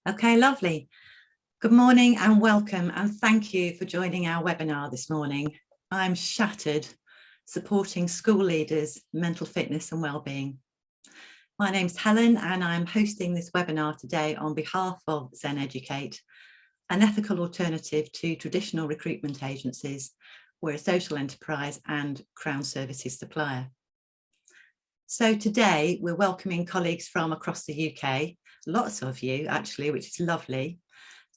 Okay, lovely. Good morning and welcome, and thank you for joining our webinar this morning. I'm Shattered, supporting school leaders, mental fitness and wellbeing. My name's Helen and I'm hosting this webinar today on behalf of Zen Educate, an ethical alternative to traditional recruitment agencies. We're a social enterprise and Crown Services supplier. So today we're welcoming colleagues from across the UK, lots of you actually, which is lovely.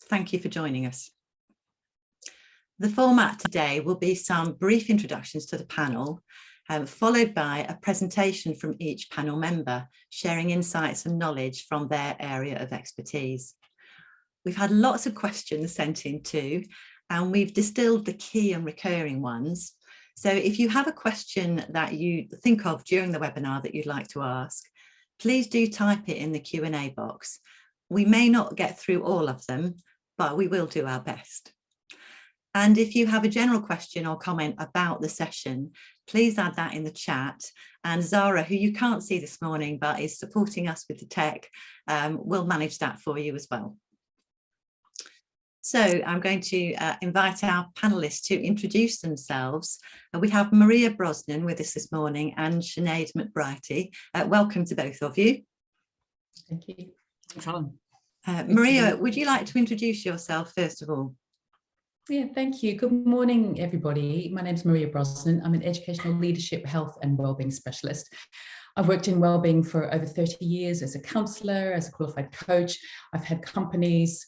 Thank you for joining us. The format today will be some brief introductions to the panel, followed by a presentation from each panel member, sharing insights and knowledge from their area of expertise. We've had lots of questions sent in too, and we've distilled the key and recurring ones. So if you have a question that you think of during the webinar that you'd like to ask, please do type it in the Q&A box. We may not get through all of them, but we will do our best. And if you have a general question or comment about the session, please add that in the chat. And Zara, who you can't see this morning, but is supporting us with the tech, will manage that for you as well. So I'm going to invite our panelists to introduce themselves. We have Maria Brosnan with us this morning and Sinead Brearty. Welcome to both of you. Thank you. Thanks, Helen. Maria, would you like to introduce yourself first of all? Yeah, thank you. Good morning, everybody. My name is Maria Brosnan. I'm an educational leadership, health and wellbeing specialist. I've worked in wellbeing for over 30 years as a counsellor, as a qualified coach. I've had companies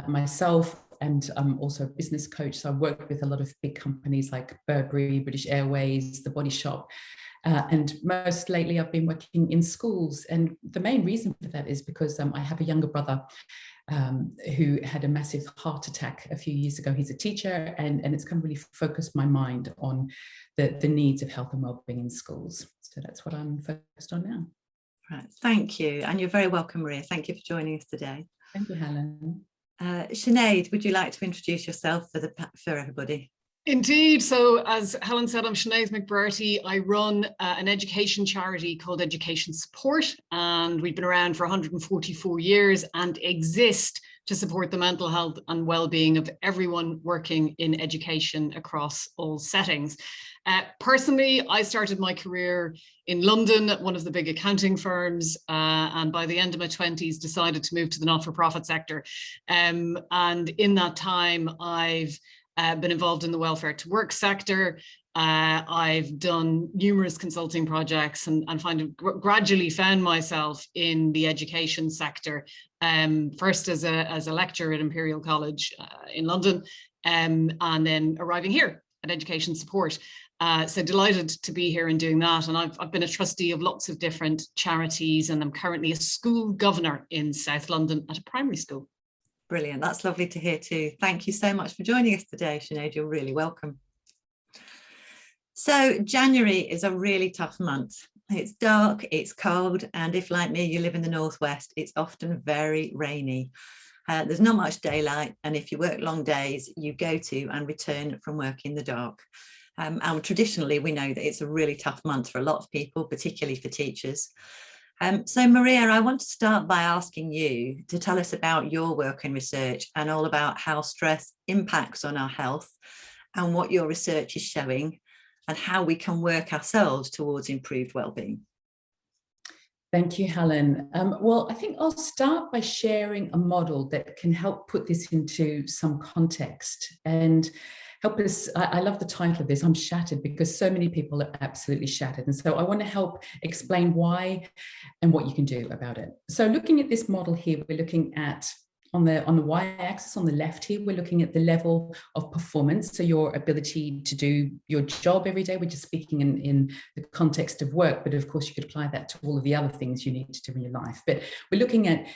myself, and I'm also a business coach. So I've worked with a lot of big companies like Burberry, British Airways, The Body Shop. And most lately, I've been working in schools. And the main reason for that is because I have a younger brother who had a massive heart attack a few years ago. He's a teacher, and it's kind of really focused my mind on the needs of health and wellbeing in schools. So that's what I'm focused on now. Right, thank you. And you're very welcome, Maria. Thank you for joining us today. Thank you, Helen. Sinead, would you like to introduce yourself for everybody? Indeed. So as Helen said, I'm Sinead Brearty. I run an education charity called Education Support, and we've been around for 144 years and exist to support the mental health and well-being of everyone working in education across all settings. Personally, I started my career in London at one of the big accounting firms, and by the end of my 20s decided to move to the not-for-profit sector. And in that time, I've been involved in the welfare to work sector. I've done numerous consulting projects and gradually found myself in the education sector, first as a lecturer at Imperial College in London, and then arriving here at Education Support. So delighted to be here and doing that. And I've been a trustee of lots of different charities, and I'm currently a school governor in South London at a primary school. Brilliant. That's lovely to hear too. Thank you so much for joining us today, Sinead. You're really welcome. So January is a really tough month. It's dark, it's cold, and if like me, you live in the Northwest, it's often very rainy. There's not much daylight, and if you work long days, you go to and return from work in the dark. And traditionally, we know that it's a really tough month for a lot of people, particularly for teachers. So Maria, I want to start by asking you to tell us about your work and research and all about how stress impacts on our health and what your research is showing and how we can work ourselves towards improved well-being. Thank you, Helen. Well, I think I'll start by sharing a model that can help put this into some context and help us. I love the title of this, I'm Shattered, because so many people are absolutely shattered. And so I want to help explain why and what you can do about it. So looking at this model here, we're looking at on the y-axis on the left here, we're looking at the level of performance. So your ability to do your job every day. We're just speaking in the context of work, but of course you could apply that to all of the other things you need to do in your life. But we're looking at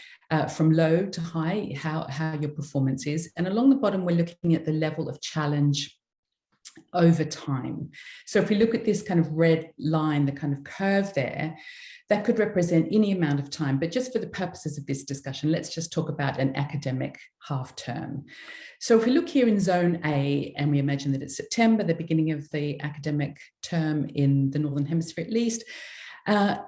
from low to high, how your performance is. And along the bottom, we're looking at the level of challenge over time. So if we look at this kind of red line, the kind of curve there, that could represent any amount of time. But just for the purposes of this discussion, let's just talk about an academic half term. So if we look here in zone A, and we imagine that it's September, the beginning of the academic term in the Northern Hemisphere at least,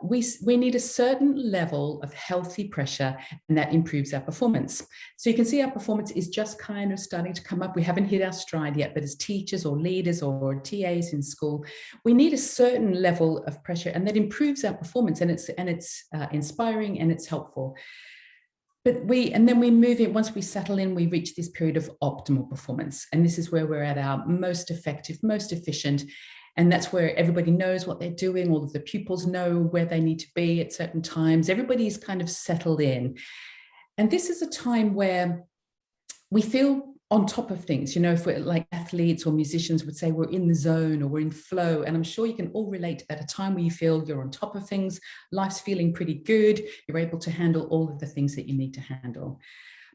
We need a certain level of healthy pressure, and that improves our performance. So you can see our performance is just kind of starting to come up. We haven't hit our stride yet, but as teachers or leaders or TAs in school, we need a certain level of pressure, and that improves our performance, and it's inspiring and it's helpful. But then we move in, once we settle in, we reach this period of optimal performance. And this is where we're at our most effective, most efficient. And that's where everybody knows what they're doing. All of the pupils know where they need to be at certain times. Everybody's kind of settled in. And this is a time where we feel on top of things. You know, if we're like athletes or musicians would say we're in the zone or we're in flow. And I'm sure you can all relate to that, a time where you feel you're on top of things, life's feeling pretty good, you're able to handle all of the things that you need to handle.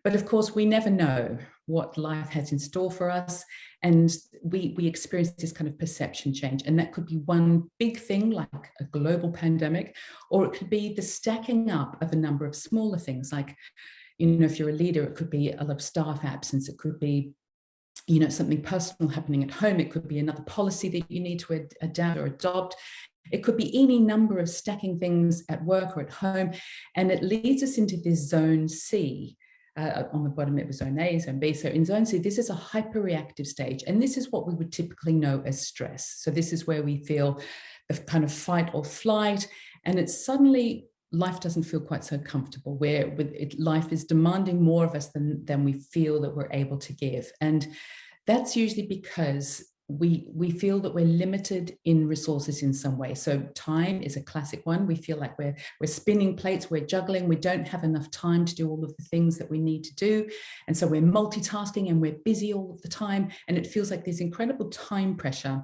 But of course, we never know what life has in store for us. And we experience this kind of perception change. And that could be one big thing like a global pandemic, or it could be the stacking up of a number of smaller things like, you know, if you're a leader, it could be a lot of staff absence. It could be, you know, something personal happening at home. It could be another policy that you need to adapt or adopt. It could be any number of stacking things at work or at home. And it leads us into this zone C. On the bottom, it was zone A, zone B. So in zone C, this is a hyperreactive stage. And this is what we would typically know as stress. So this is where we feel the kind of fight or flight. And it's suddenly life doesn't feel quite so comfortable, where life is demanding more of us than we feel that we're able to give. And that's usually because we feel that we're limited in resources in some way. So time is a classic one. We feel like we're spinning plates, we're juggling, we don't have enough time to do all of the things that we need to do. And so we're multitasking and we're busy all of the time. And it feels like there's incredible time pressure.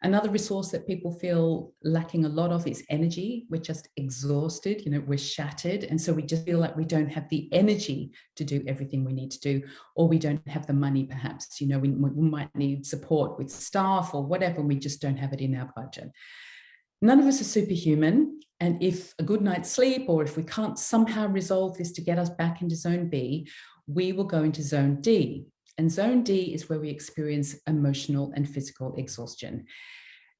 Another resource that people feel lacking a lot of is energy. We're just exhausted, you know, we're shattered. And so we just feel like we don't have the energy to do everything we need to do, or we don't have the money perhaps, you know, we might need support with staff or whatever, and we just don't have it in our budget. None of us are superhuman. And if a good night's sleep, or if we can't somehow resolve this to get us back into zone B, we will go into zone D. And zone D is where we experience emotional and physical exhaustion.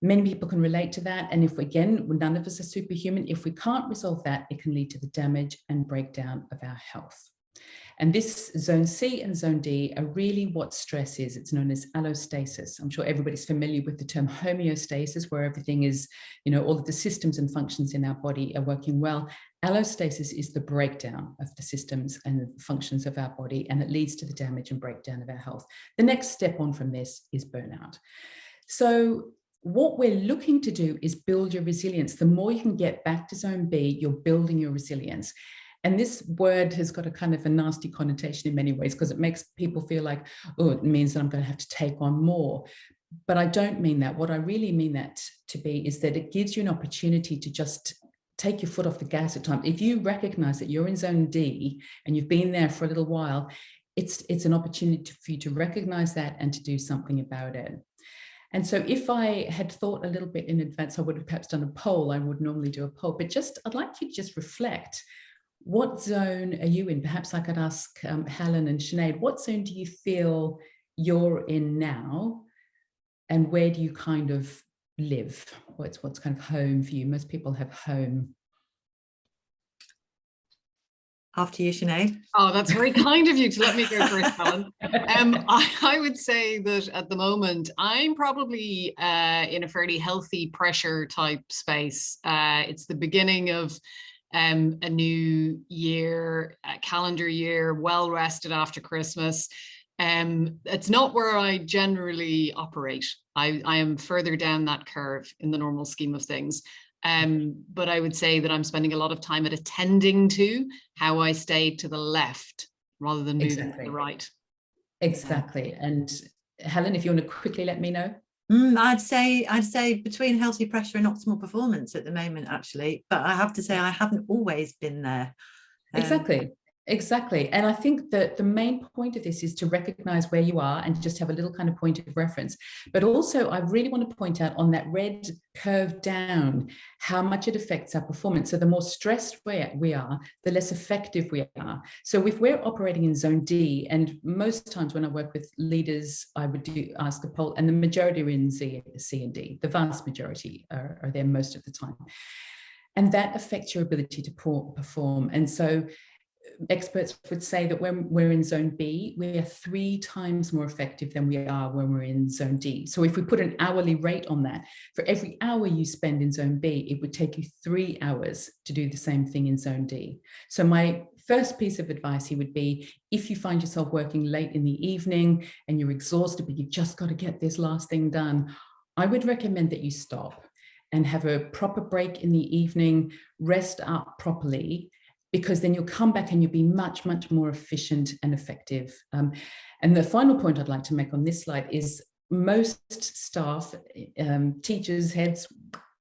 Many people can relate to that. And if, again, none of us are superhuman, if we can't resolve that, it can lead to the damage and breakdown of our health. And this zone C and zone D are really what stress is. It's known as allostasis. I'm sure everybody's familiar with the term homeostasis, where everything is, you know, all of the systems and functions in our body are working well. Allostasis is the breakdown of the systems and the functions of our body, and it leads to the damage and breakdown of our health. The next step on from this is burnout. So what we're looking to do is build your resilience. The more you can get back to zone B, you're building your resilience. And this word has got a kind of a nasty connotation in many ways, because it makes people feel like, oh, it means that I'm going to have to take on more. But I don't mean that. What I really mean that to be is that it gives you an opportunity to just take your foot off the gas at times. If you recognize that you're in zone D and you've been there for a little while, it's an opportunity for you to recognize that and to do something about it. And so if I had thought a little bit in advance, I would have perhaps done a poll. I would normally do a poll, but I'd like you to just reflect. What zone are you in? Perhaps I could ask Helen and Sinead, what zone do you feel you're in now? And where do you kind of live? What's kind of home for you? Most people have home. After you, Sinead. Oh, that's very kind of you to let me go first, Helen. I would say that at the moment, I'm probably in a fairly healthy pressure type space. It's the beginning of a new year, a calendar year, well rested after Christmas. It's not where I generally operate. I am further down that curve in the normal scheme of things. But I would say that I'm spending a lot of time at attending to how I stay to the left rather than moving to the right. Exactly. And Helen, if you want to quickly let me know. I'd say between healthy pressure and optimal performance at the moment, actually. But I have to say I haven't always been there. Exactly. And I think that the main point of this is to recognize where you are and just have a little kind of point of reference. But also, I really want to point out on that red curve down how much it affects our performance. So the more stressed we are, the less effective we are. So if we're operating in zone D, and most times when I work with leaders, I would ask a poll, and the majority are in C and D. The vast majority are there most of the time. And that affects your ability to perform. And so experts would say that when we're in zone B, we are 3 times more effective than we are when we're in zone D. So if we put an hourly rate on that, for every hour you spend in zone B, it would take you 3 hours to do the same thing in zone D. So my first piece of advice here would be, if you find yourself working late in the evening and you're exhausted, but you've just got to get this last thing done, I would recommend that you stop and have a proper break in the evening, rest up properly, because then you'll come back and you'll be much, much more efficient and effective. And the final point I'd like to make on this slide is most staff, teachers, heads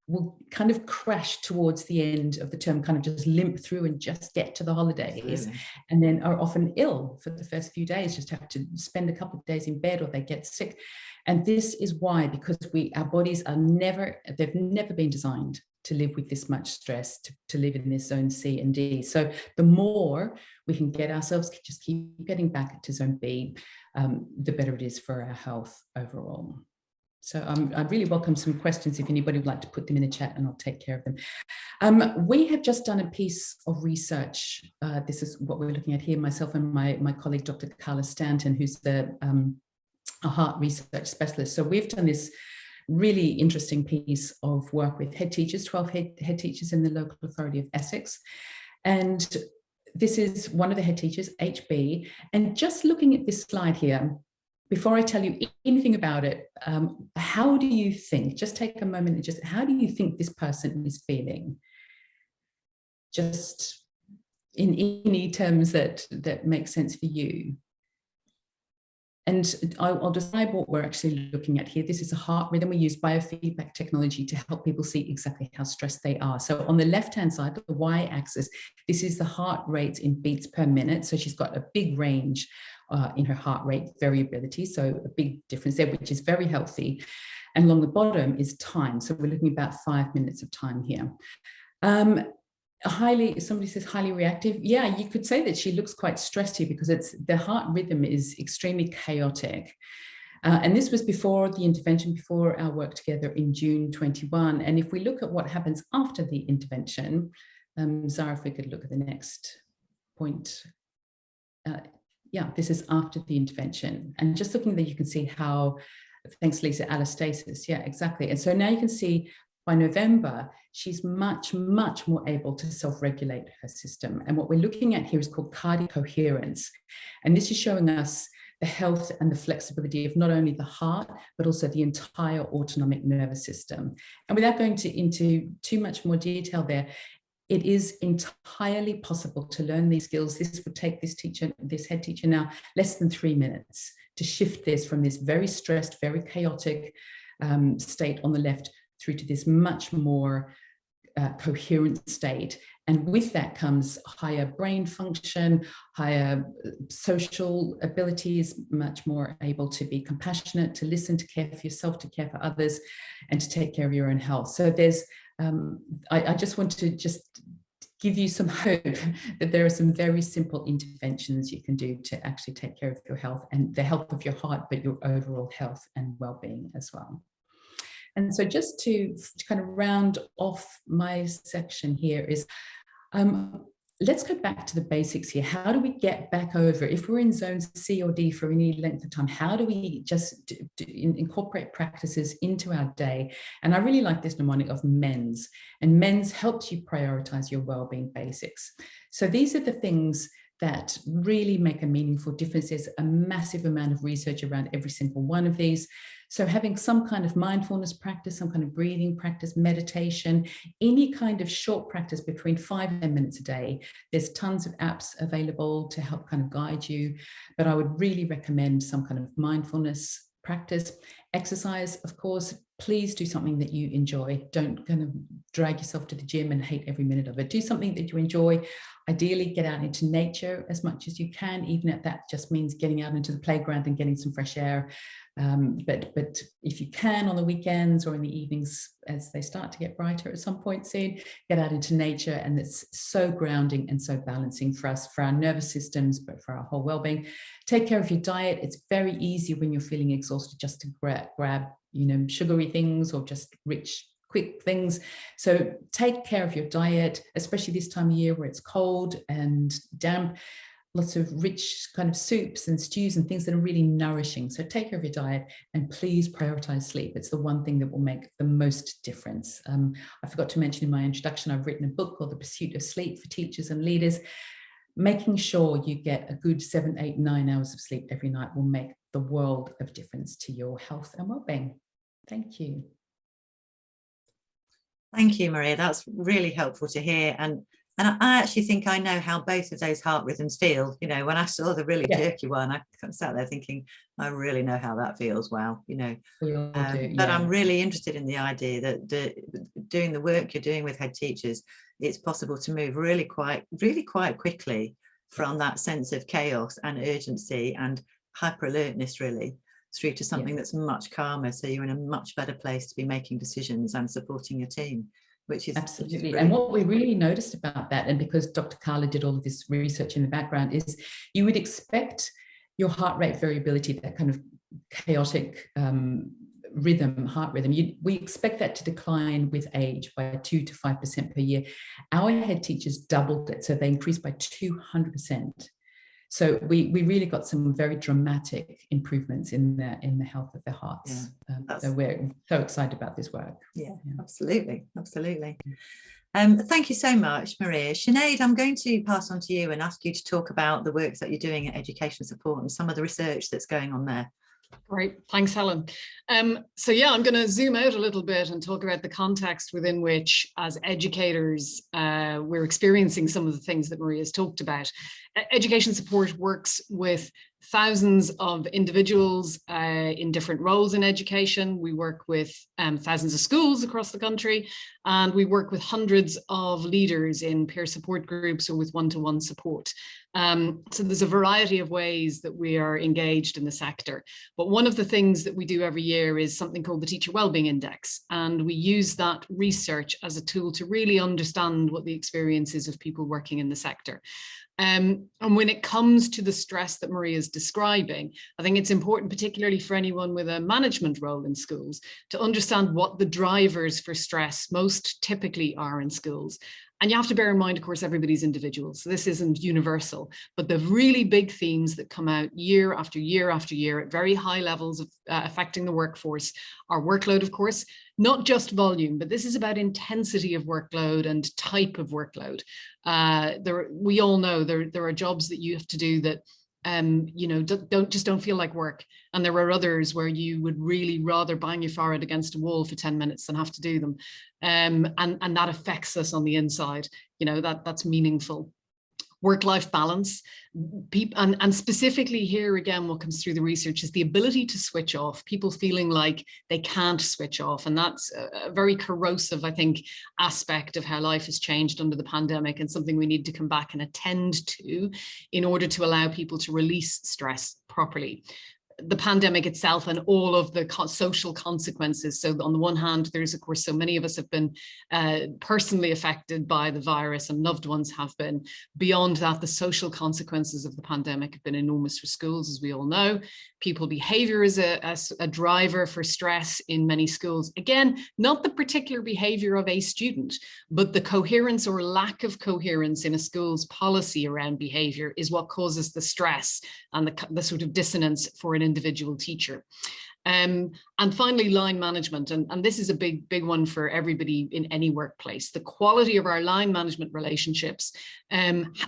will kind of crash towards the end of the term, kind of just limp through and just get to the holidays. Absolutely. And then are often ill for the first few days, just have to spend a couple of days in bed, or they get sick. And this is why, because our bodies are they've never been designed to live with this much stress, to live in this zone C and D. So the more we can get ourselves, just keep getting back to zone B, the better it is for our health overall. So I'd really welcome some questions if anybody would like to put them in the chat, and I'll take care of them. We have just done a piece of research. This is what we're looking at here, myself and my colleague, Dr. Carla Stanton, who's a heart research specialist. So we've done this really interesting piece of work with head teachers, 12 head teachers in the local authority of Essex. And this is one of the head teachers, HB. And just looking at this slide here, before I tell you anything about it, how do you think, just take a moment and just, how do you think this person is feeling? Just in any terms that make sense for you. And I'll describe what we're actually looking at here. This is a heart rhythm. We use biofeedback technology to help people see exactly how stressed they are. So on the left-hand side, the y-axis, this is the heart rate in beats per minute. So she's got a big range in her heart rate variability. So a big difference there, which is very healthy. And along the bottom is time. So we're looking at about 5 minutes of time here. Somebody says highly reactive. Yeah, you could say that she looks quite stressed here, because the heart rhythm is extremely chaotic. And this was before the intervention, before our work together in June 21. And if we look at what happens after the intervention, Zara, if we could look at the next point. Yeah, this is after the intervention. And just looking there, you can see how, thanks Lisa, allostasis. Yeah, exactly. And so now you can see by November, she's much, much more able to self-regulate her system. And what we're looking at here is called cardiac coherence. And this is showing us the health and the flexibility of not only the heart, but also the entire autonomic nervous system. And without going into too much more detail there, it is entirely possible to learn these skills. This would take this head teacher now less than 3 minutes to shift this from this very stressed, very chaotic state on the left through to this much more coherent state. And with that comes higher brain function, higher social abilities, much more able to be compassionate, to listen, to care for yourself, to care for others, and to take care of your own health. So there's, I just want to just give you some hope that there are some very simple interventions you can do to actually take care of your health and the health of your heart, but your overall health and well-being as well. And so just to kind of round off my section here is, let's go back to the basics here. How do we get back over, if we're in zones C or D for any length of time, how do we just incorporate practices into our day? And I really like this mnemonic of MENS, and MENS helps you prioritize your well-being basics. So these are the things that really make a meaningful difference. There's a massive amount of research around every single one of these. So having some kind of mindfulness practice, some kind of breathing practice, meditation, any kind of short practice between 5 and 10 minutes a day. There's tons of apps available to help kind of guide you, but I would really recommend some kind of mindfulness practice. Exercise, of course, please do something that you enjoy. Don't kind of drag yourself to the gym and hate every minute of it. Do something that you enjoy. Ideally, get out into nature as much as you can, even if that just means getting out into the playground and getting some fresh air. But if you can on the weekends or in the evenings, as they start to get brighter at some point soon, get out into nature. And it's so grounding and so balancing for us, for our nervous systems, but for our whole well-being. Take care of your diet. It's very easy when you're feeling exhausted just to grab sugary things or just rich, quick things. So take care of your diet, especially this time of year where it's cold and damp. Lots of rich kind of soups and stews and things that are really nourishing. So take care of your diet and please prioritize sleep. It's the one thing that will make the most difference. I forgot to mention in my introduction, I've written a book called The Pursuit of Sleep for Teachers and Leaders. Making sure you get a good 7, 8, 9 hours of sleep every night will make the world of difference to your health and well-being. Thank you. Thank you, Maria. That's really helpful to hear. And I actually think I know how both of those heart rhythms feel. You know, when I saw the really jerky one, I sat there thinking, I really know how that feels. Wow, you know. We all do, but I'm really interested in the idea that doing the work you're doing with head teachers, it's possible to move really quite quickly from that sense of chaos and urgency and hyper alertness really through to something that's much calmer. So you're in a much better place to be making decisions and supporting your team. Which is absolutely. And what we really noticed about that, and because Dr. Carla did all of this research in the background, is you would expect your heart rate variability, that kind of chaotic rhythm, heart rhythm, we expect that to decline with age by 2 to 5% per year. Our head teachers doubled it, so they increased by 200%. So we really got some very dramatic improvements in the health of their hearts. So we're so excited about this work. Yeah. Absolutely. Thank you so much, Maria. Sinead, I'm going to pass on to you and ask you to talk about the work that you're doing at Education Support and some of the research that's going on there. Great, thanks, Helen. So yeah, I'm going to zoom out a little bit and talk about the context within which, as educators, we're experiencing some of the things that Maria's talked about. Education Support works with thousands of individuals in different roles in education. We work with thousands of schools across the country, and we work with hundreds of leaders in peer support groups or with one-to-one support. So there's a variety of ways that we are engaged in the sector. But one of the things that we do every year is something called the Teacher Wellbeing Index. And we use that research as a tool to really understand what the experience is of people working in the sector. And when it comes to the stress that Maria is describing, I think it's important, particularly for anyone with a management role in schools, to understand what the drivers for stress most typically are in schools. And you have to bear in mind, of course, everybody's individual, so this isn't universal, but the really big themes that come out year after year after year at very high levels of affecting the workforce are workload, of course, not just volume, but this is about intensity of workload and type of workload. We all know there are jobs that you have to do that you know, don't feel like work. And there are others where you would really rather bang your forehead against a wall for 10 minutes than have to do them. And that affects us on the inside, you know, that's meaningful. Work-life balance, and specifically here again, what comes through the research is the ability to switch off, people feeling like they can't switch off. And that's a very corrosive, I think, aspect of how life has changed under the pandemic, and something we need to come back and attend to in order to allow people to release stress properly. The pandemic itself and all of the social consequences. So on the one hand, there's, of course, so many of us have been personally affected by the virus, and loved ones have been. Beyond that, the social consequences of the pandemic have been enormous for schools, as we all know. People behavior is a driver for stress in many schools. Again, not the particular behavior of a student, but the coherence or lack of coherence in a school's policy around behavior is what causes the stress and the sort of dissonance for an individual teacher. And finally, line management, and this is a big one for everybody in any workplace. The quality of our line management relationships,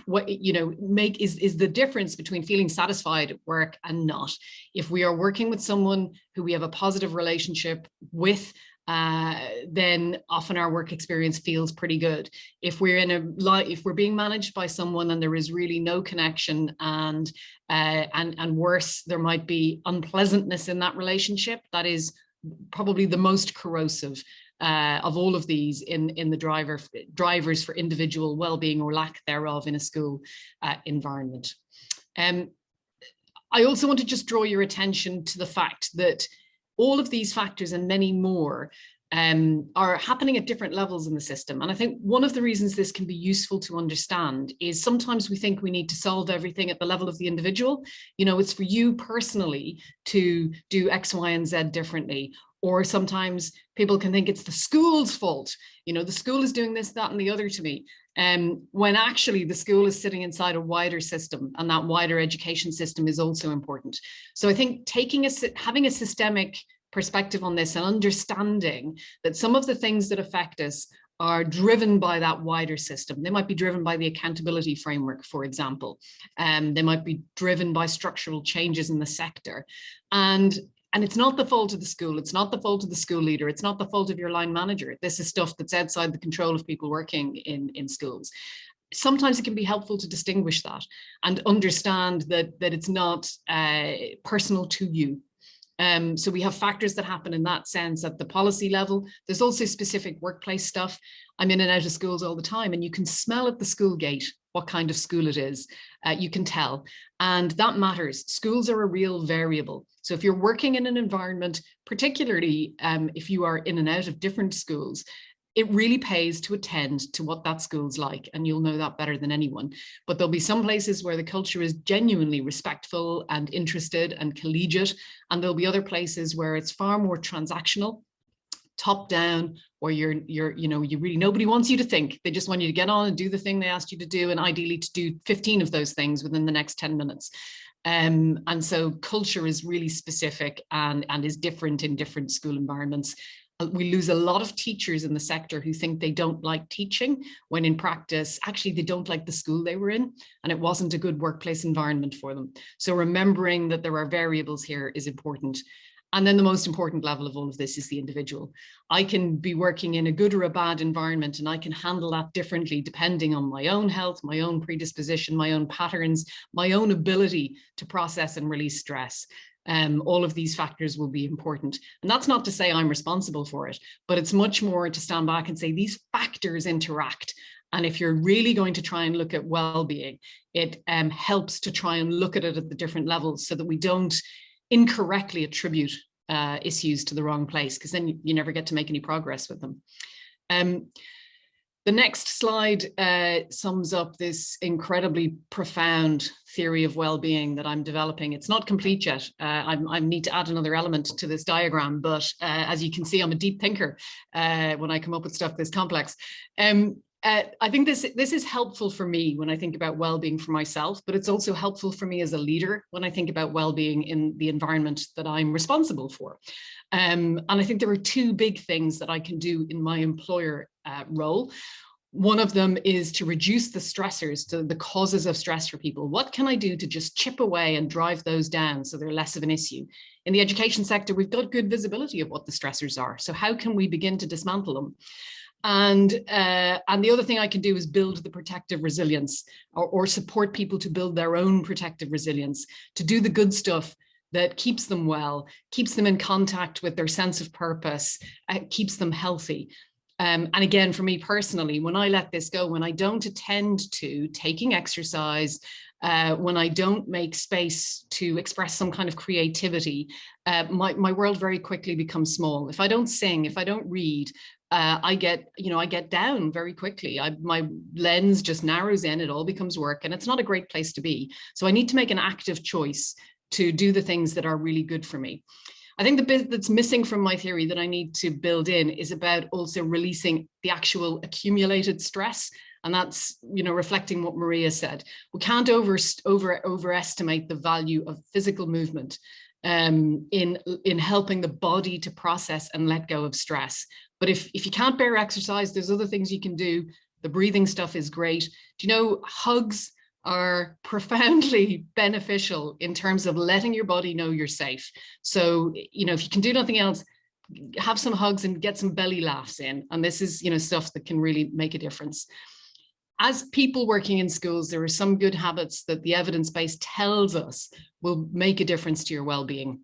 what you know, is the difference between feeling satisfied at work and not. If we are working with someone who we have a positive relationship with, then often our work experience feels pretty good. If we're being managed by someone and there is really no connection, and worse, there might be unpleasantness in that relationship, that is probably the most corrosive of all of these in the drivers for individual well-being or lack thereof in a school environment. I also want to just draw your attention to the fact that all of these factors and many more are happening at different levels in the system. And I think one of the reasons this can be useful to understand is sometimes we think we need to solve everything at the level of the individual. You know, it's for you personally to do X, Y, and Z differently, Or sometimes people can think it's the school's fault. You know, the school is doing this, that, and the other to me. When actually the school is sitting inside a wider system, and that wider education system is also important. So I think having a systemic perspective on this and understanding that some of the things that affect us are driven by that wider system. They might be driven by the accountability framework, for example. They might be driven by structural changes in the sector. And it's not the fault of the school. It's not the fault of the school leader. It's not the fault of your line manager. This is stuff that's outside the control of people working in schools. Sometimes it can be helpful to distinguish that and understand that it's not personal to you. So we have factors that happen in that sense at the policy level. There's also specific workplace stuff. I'm in and out of schools all the time, and you can smell at the school gate what kind of school it is. You can tell, and that matters. Schools are a real variable. So if you're working in an environment, particularly if you are in and out of different schools, it really pays to attend to what that school's like, and you'll know that better than anyone. But there'll be some places where the culture is genuinely respectful and interested and collegiate, and there'll be other places where it's far more transactional, top down, or you really, nobody wants you to think. They just want you to get on and do the thing they asked you to do, and ideally to do 15 of those things within the next 10 minutes. And so culture is really specific and is different in different school environments. We lose a lot of teachers in the sector who think they don't like teaching, when in practice, actually, they don't like the school they were in, and it wasn't a good workplace environment for them. So remembering that there are variables here is important. And then the most important level of all of this is the individual. I can be working in a good or a bad environment, and I can handle that differently depending on my own health, my own predisposition, my own patterns, my own ability to process and release stress. All of these factors will be important. And that's not to say I'm responsible for it, but it's much more to stand back and say these factors interact. And if you're really going to try and look at well-being, it helps to try and look at it at the different levels so that we don't incorrectly attribute issues to the wrong place, because then you never get to make any progress with them. The next slide sums up this incredibly profound theory of well-being that I'm developing. It's not complete yet. I need to add another element to this diagram, but as you can see, I'm a deep thinker when I come up with stuff this complex. I think this is helpful for me when I think about well-being for myself, but it's also helpful for me as a leader when I think about well-being in the environment that I'm responsible for. And I think there are two big things that I can do in my employer role. One of them is to reduce the stressors, the causes of stress for people. What can I do to just chip away and drive those down so they're less of an issue? In the education sector, we've got good visibility of what the stressors are. So how can we begin to dismantle them? And the other thing I can do is build the protective resilience, or support people to build their own protective resilience, to do the good stuff that keeps them well, keeps them in contact with their sense of purpose, keeps them healthy. And again, for me personally, when I let this go, when I don't attend to taking exercise, when I don't make space to express some kind of creativity, my world very quickly becomes small. If I don't sing, if I don't read, I get down very quickly. My lens just narrows in, it all becomes work, and it's not a great place to be. So I need to make an active choice to do the things that are really good for me. I think the bit that's missing from my theory that I need to build in is about also releasing the actual accumulated stress. And that's, reflecting what Maria said. We can't overestimate the value of physical movement in helping the body to process and let go of stress. But if you can't bear exercise, there's other things you can do. The breathing stuff is great. Do you know, hugs are profoundly beneficial in terms of letting your body know you're safe. So, if you can do nothing else, have some hugs and get some belly laughs in. And this is, stuff that can really make a difference. As people working in schools, there are some good habits that the evidence base tells us will make a difference to your well-being.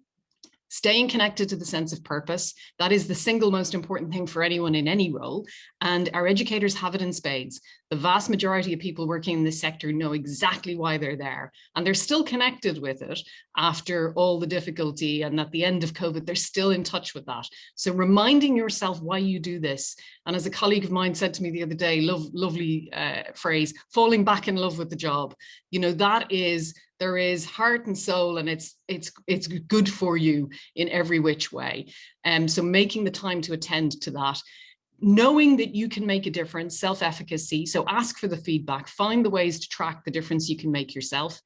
Staying connected to the sense of purpose, that is the single most important thing for anyone in any role. And our educators have it in spades. The vast majority of people working in this sector know exactly why they're there, and they're still connected with it after all the difficulty, and at the end of COVID, they're still in touch with that. So reminding yourself why you do this. And as a colleague of mine said to me the other day, lovely phrase, falling back in love with the job. You know, there is heart and soul, and it's good for you in every which way. So making the time to attend to that, knowing that you can make a difference, self-efficacy. So ask for the feedback, find the ways to track the difference you can make yourself,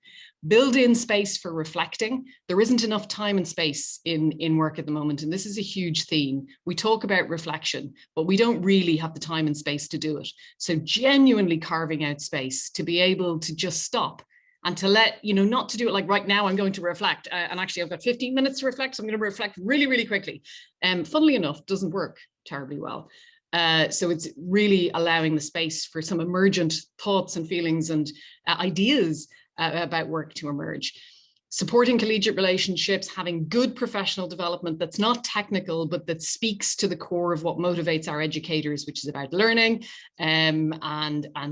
build in space for reflecting. There isn't enough time and space in work at the moment, and this is a huge theme. We talk about reflection, but we don't really have the time and space to do it. So genuinely carving out space to be able to just stop and to let, you know, not to do it like right now I'm going to reflect, and actually I've got 15 minutes to reflect, so I'm going to reflect really, really quickly. Funnily enough, doesn't work terribly well. So it's really allowing the space for some emergent thoughts and feelings and ideas about work to emerge. Supporting collegiate relationships, having good professional development that's not technical, but that speaks to the core of what motivates our educators, which is about learning and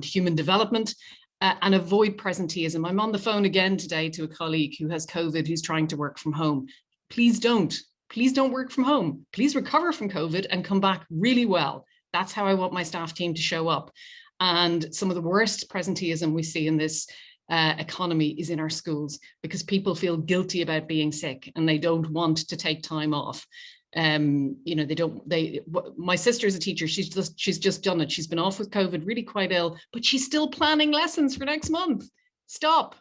human development. And avoid presenteeism. I'm on the phone again today to a colleague who has COVID, who's trying to work from home. Please don't work from home. Please recover from COVID and come back really well. That's how I want my staff team to show up. And some of the worst presenteeism we see in this economy is in our schools, because people feel guilty about being sick and they don't want to take time off. You know, my sister's a teacher. She's just done it. She's been off with COVID, really quite ill, but she's still planning lessons for next month. Stop,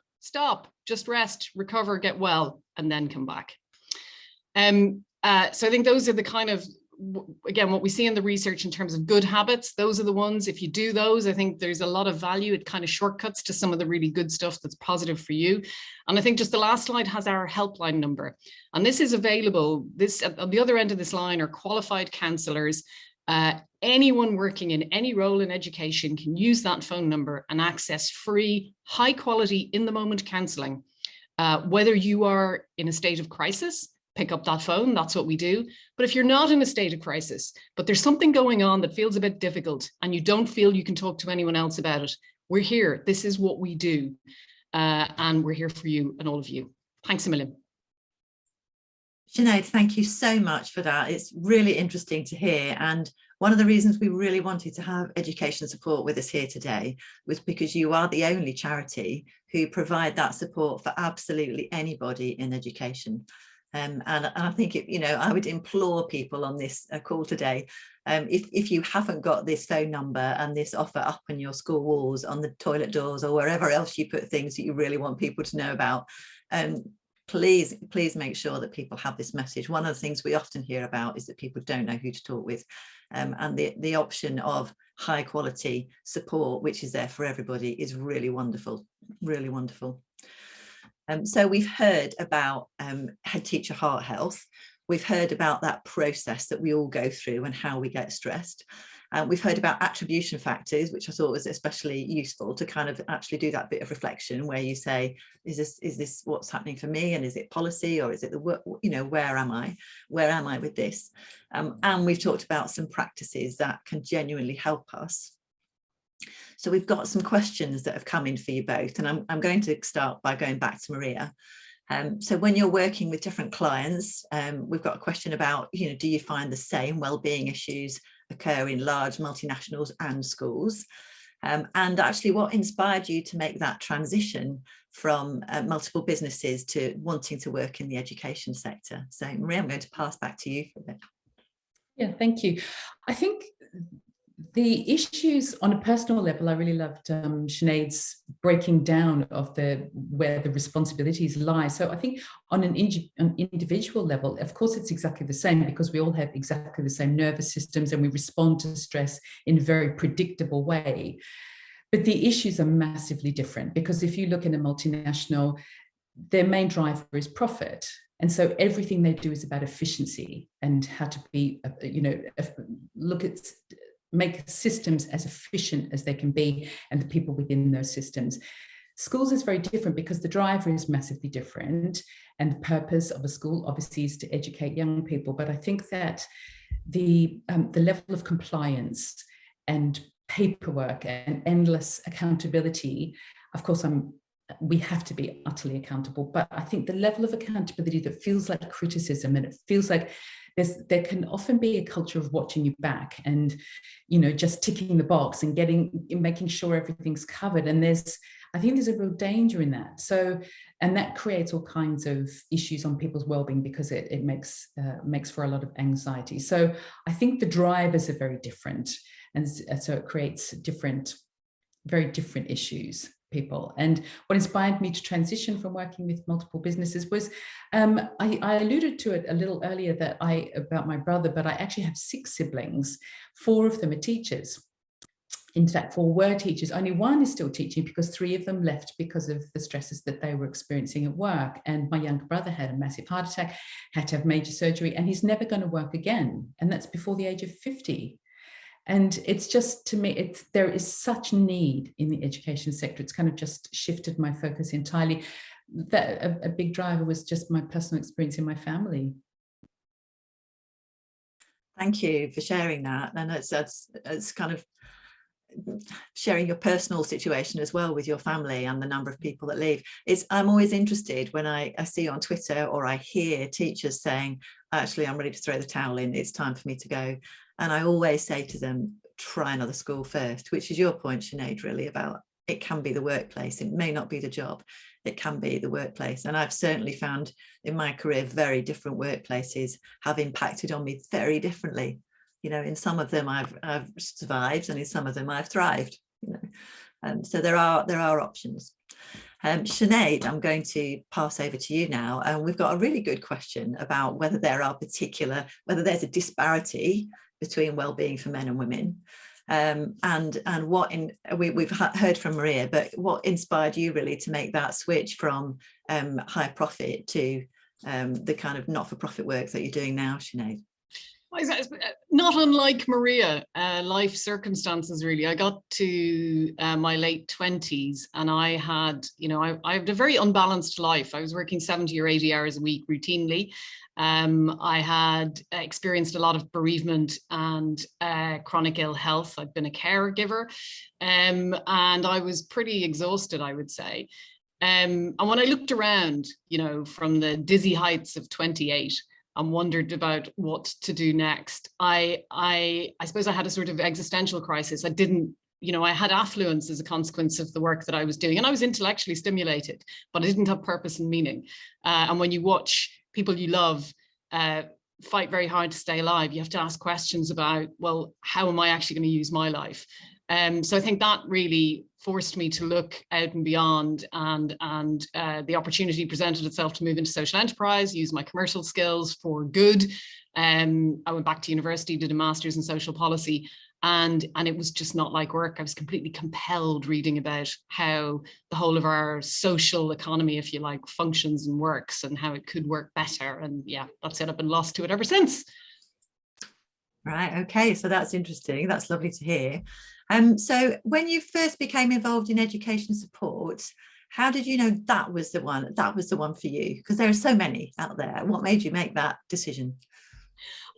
just rest, recover, get well, and then come back. So I think those are the kind of, again, what we see in the research in terms of good habits. Those are the ones, if you do those, I think there's a lot of value. It kind of shortcuts to some of the really good stuff that's positive for you. And I think just the last slide has our helpline number. And this is available, this at the other end of this line are qualified counsellors. Anyone working in any role in education can use that phone number and access free, high quality, in the moment counselling. Whether you are in a state of crisis, pick up that phone, that's what we do. But if you're not in a state of crisis, but there's something going on that feels a bit difficult and you don't feel you can talk to anyone else about it, we're here. This is what we do. And we're here for you and all of you. Thanks a million. Sinead, thank you so much for that. It's really interesting to hear. And one of the reasons we really wanted to have education support with us here today was because you are the only charity who provide that support for absolutely anybody in education. And I think, I would implore people on this call today, if you haven't got this phone number and this offer up on your school walls, on the toilet doors, or wherever else you put things that you really want people to know about, please make sure that people have this message. One of the things we often hear about is that people don't know who to talk with, and the option of high quality support, which is there for everybody, is really wonderful, really wonderful. So we've heard about head teacher heart health. We've heard about that process that we all go through and how we get stressed. We've heard about attribution factors, which I thought was especially useful to kind of actually do that bit of reflection where you say, is this what's happening for me? And is it policy, or is it the work? Where am I? Where am I with this? And we've talked about some practices that can genuinely help us. So we've got some questions that have come in for you both, and I'm going to start by going back to Maria. So when you're working with different clients, we've got a question about, do you find the same wellbeing issues occur in large multinationals and schools? And actually, what inspired you to make that transition from multiple businesses to wanting to work in the education sector? So Maria, I'm going to pass back to you for a bit. Yeah, thank you. I think the issues on a personal level, I really loved Sinead's breaking down of where the responsibilities lie. So I think on an individual level, of course, it's exactly the same, because we all have exactly the same nervous systems and we respond to stress in a very predictable way. But the issues are massively different, because if you look in a multinational, their main driver is profit. And so everything they do is about efficiency and how to be, make systems as efficient as they can be, and the people within those systems. Schools is very different, because the driver is massively different, and the purpose of a school obviously is to educate young people. But I think that the level of compliance and paperwork and endless accountability. Of course, we have to be utterly accountable, but I think the level of accountability that feels like criticism, and it feels like there can often be a culture of watching you back and, just ticking the box and making sure everything's covered. And I think there's a real danger in that. So, and that creates all kinds of issues on people's well-being, because it makes for a lot of anxiety. So I think the drivers are very different. And so it creates very different issues, people. And what inspired me to transition from working with multiple businesses was, I alluded to it a little earlier about my brother, but I actually have 6 siblings. 4 of them are teachers. In fact, 4 were teachers. Only 1 is still teaching, because 3 of them left because of the stresses that they were experiencing at work. And my younger brother had a massive heart attack, had to have major surgery, and he's never going to work again. And that's before the age of 50. And it's just, to me, there is such need in the education sector. It's kind of just shifted my focus entirely. That a big driver was just my personal experience in my family. Thank you for sharing that. And it's kind of sharing your personal situation as well with your family and the number of people that leave. I'm always interested when I see on Twitter or I hear teachers saying, actually, I'm ready to throw the towel in, it's time for me to go. And I always say to them, try another school first, which is your point, Sinead, really, about it can be the workplace. It may not be the job. It can be the workplace. And I've certainly found in my career, very different workplaces have impacted on me very differently. In some of them I've survived, and in some of them I've thrived. So there are options. Sinead, I'm going to pass over to you now. And we've got a really good question about whether whether there's a disparity between wellbeing for men and women. And we've heard from Maria, but what inspired you really to make that switch from high profit to the kind of not-for-profit work that you're doing now, Sinead? Not unlike Maria, life circumstances, really. I got to my late 20s, and I had a very unbalanced life. I was working 70 or 80 hours a week routinely. I had experienced a lot of bereavement and chronic ill health. I'd been a caregiver, and I was pretty exhausted, I would say. And when I looked around, from the dizzy heights of 28, and wondered about what to do next, I suppose I had a sort of existential crisis. I had affluence as a consequence of the work that I was doing, and I was intellectually stimulated, but I didn't have purpose and meaning. And when you watch people you love fight very hard to stay alive, you have to ask questions about, well, how am I actually going to use my life? So I think that really forced me to look out and beyond, and the opportunity presented itself to move into social enterprise, use my commercial skills for good. I went back to university, did a master's in social policy, and it was just not like work. I was completely compelled reading about how the whole of our social economy, if you like, functions and works, and how it could work better. And yeah, that's it. I've been lost to it ever since. Right. Okay. So that's interesting. That's lovely to hear. So when you first became involved in education support, how did you know that was the one for you? Because there are so many out there. What made you make that decision?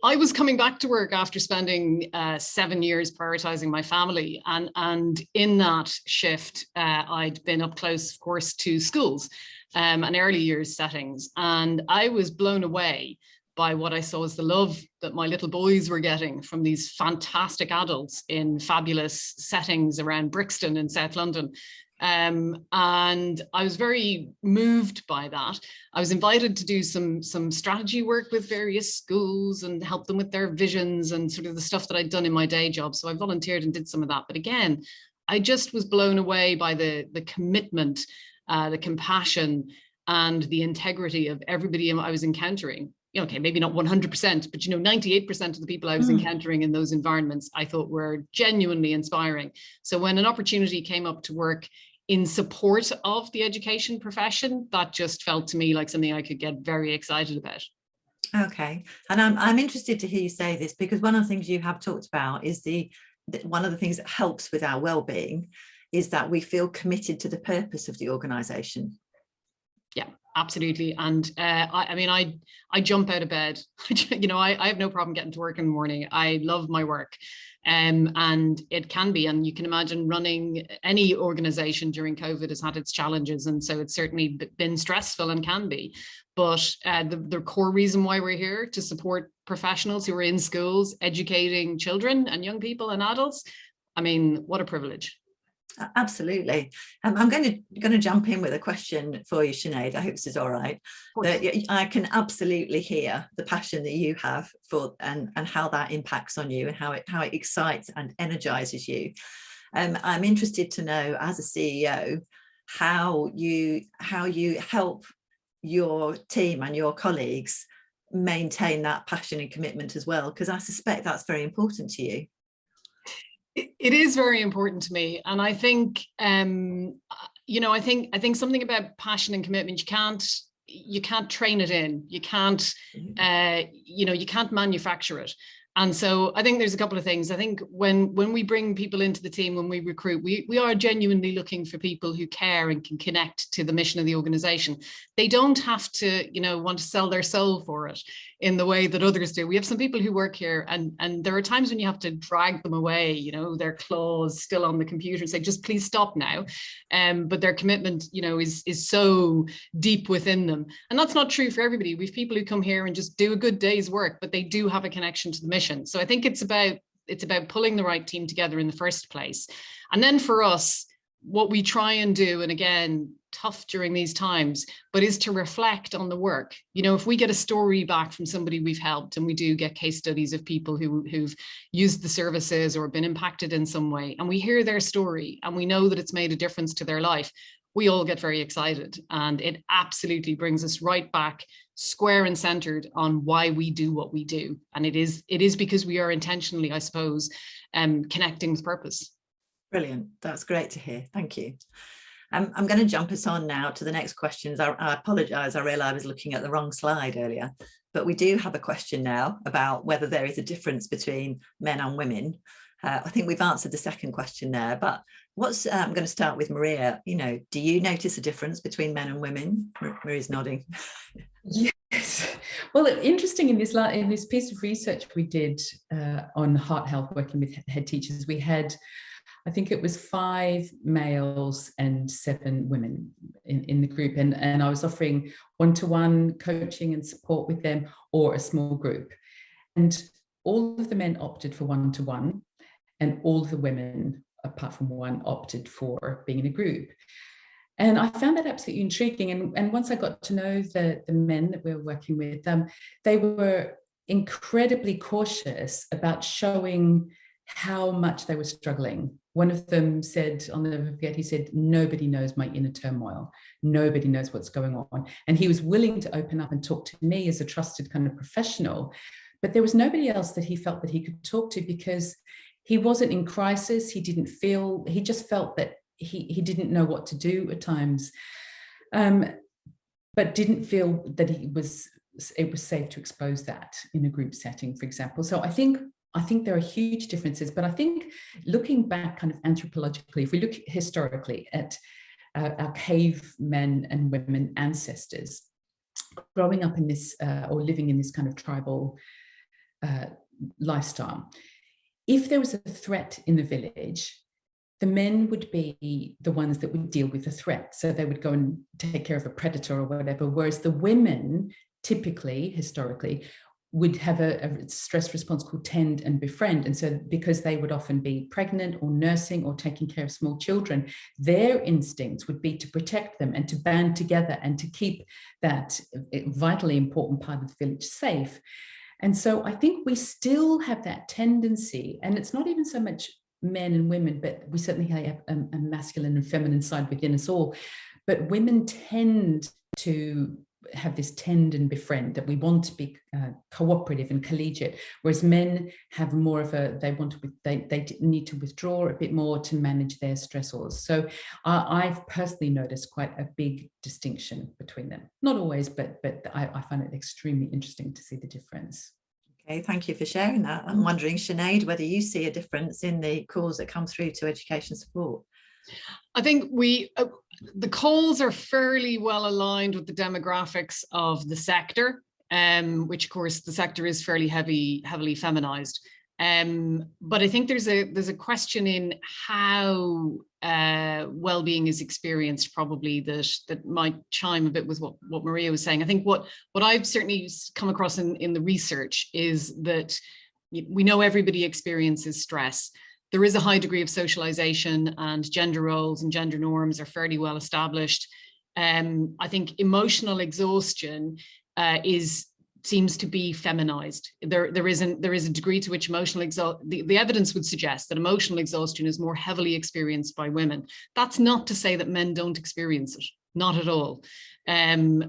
I was coming back to work after spending 7 years prioritizing my family. And in that shift, I'd been up close, of course, to schools and early years settings. And I was blown away by what I saw as the love that my little boys were getting from these fantastic adults in fabulous settings around Brixton in South London. And I was very moved by that. I was invited to do some strategy work with various schools and help them with their visions and sort of the stuff that I'd done in my day job. So I volunteered and did some of that. But again, I just was blown away by the commitment, the compassion, and the integrity of everybody I was encountering. Okay, maybe not 100%, but 98% of the people I was encountering in those environments, I thought were genuinely inspiring. So when an opportunity came up to work in support of the education profession, that just felt to me like something I could get very excited about. Okay, and I'm interested to hear you say this, because one of the things you have talked about is one of the things that helps with our well-being is that we feel committed to the purpose of the organisation. Yeah, Absolutely. And I mean, I jump out of bed. You know, I have no problem getting to work in the morning. I love my work. And it can be, and you can imagine running any organization during COVID has had its challenges. And so it's certainly been stressful and can be. But the core reason why we're here to support professionals who are in schools, educating children and young people and adults. I mean, what a privilege. Absolutely. I'm going to jump in with a question for you, Sinead. I hope this is all right. I can absolutely hear the passion that you have for and how that impacts on you and how it excites and energizes you. I'm interested to know, as a CEO, how you help your team and your colleagues maintain that passion and commitment as well, because I suspect that's very important to you. It is very important to me, and I think you know, I think something about passion and commitment, you can't train it in. You can't you know, you can't manufacture it. And so I think there's a couple of things. I think when we bring people into the team, when we recruit, we are genuinely looking for people who care and can connect to the mission of the organization. They don't have to, you know, want to sell their soul for it in the way that others do. We have some people who work here, and there are times when you have to drag them away, you know, their claws still on the computer, and say, just please stop now. But their commitment, you know, is so deep within them. And that's not true for everybody. We have people who come here and just do a good day's work, but they do have a connection to the mission. So I think it's about pulling the right team together in the first place. And then for us, what we try and do, and again, tough during these times, but is to reflect on the work. You know, if we get a story back from somebody we've helped, and we do get case studies of people who've used the services or been impacted in some way, and we hear their story and we know that it's made a difference to their life, we all get very excited, and it absolutely brings us right back square and centered on why we do what we do. And it is because we are intentionally, I suppose, connecting with purpose. Brilliant. That's great to hear. Thank you. I'm going to jump us on now to the next questions. I apologize. I realized I was looking at the wrong slide earlier, but we do have a question now about whether there is a difference between men and women. I think we've answered the second question there, but I'm going to start with Maria. You know, do you notice a difference between men and women? Maria's nodding. Yes. Well, interesting, in this piece of research we did on heart health, working with head teachers, we had, I think it was 5 males and 7 women in the group. And I was offering one-to-one coaching and support with them, or a small group. And all of the men opted for one-to-one, and all of the women, apart from one, opted for being in a group. And I found that absolutely intriguing. And once I got to know the men that we were working with, they were incredibly cautious about showing how much they were struggling. One of them said, I'll never forget, he said, nobody knows my inner turmoil. Nobody knows what's going on. And he was willing to open up and talk to me as a trusted kind of professional. But there was nobody else that he felt that he could talk to, because he wasn't in crisis. He just felt that he didn't know what to do at times, but didn't feel that it was safe to expose that in a group setting, for example. So I think there are huge differences, but I think looking back kind of anthropologically, if we look historically at our cavemen and women ancestors, growing up in this or living in this kind of tribal lifestyle, if there was a threat in the village, the men would be the ones that would deal with the threat. So they would go and take care of a predator or whatever, whereas the women typically, historically, would have a stress response called tend and befriend. And so because they would often be pregnant or nursing or taking care of small children, their instincts would be to protect them and to band together and to keep that vitally important part of the village safe. And so I think we still have that tendency, and it's not even so much men and women, but we certainly have a masculine and feminine side within us all. But women tend to have this tend and befriend, that we want to be cooperative and collegiate, whereas men have more of they need to withdraw a bit more to manage their stressors. So I've personally noticed quite a big distinction between them. Not always, but I find it extremely interesting to see the difference. Okay, thank you for sharing that. I'm wondering, Sinead, whether you see a difference in the calls that come through to education support. I think the calls are fairly well aligned with the demographics of the sector, which of course the sector is fairly heavily feminized. But I think there's a question in how well-being is experienced, probably that might chime a bit with what Maria was saying. I think what I've certainly come across in the research is that we know everybody experiences stress. There is a high degree of socialization, and gender roles and gender norms are fairly well established. I think emotional exhaustion seems to be feminized. There is a degree to which the evidence would suggest that emotional exhaustion is more heavily experienced by women. That's not to say that men don't experience it, not at all. And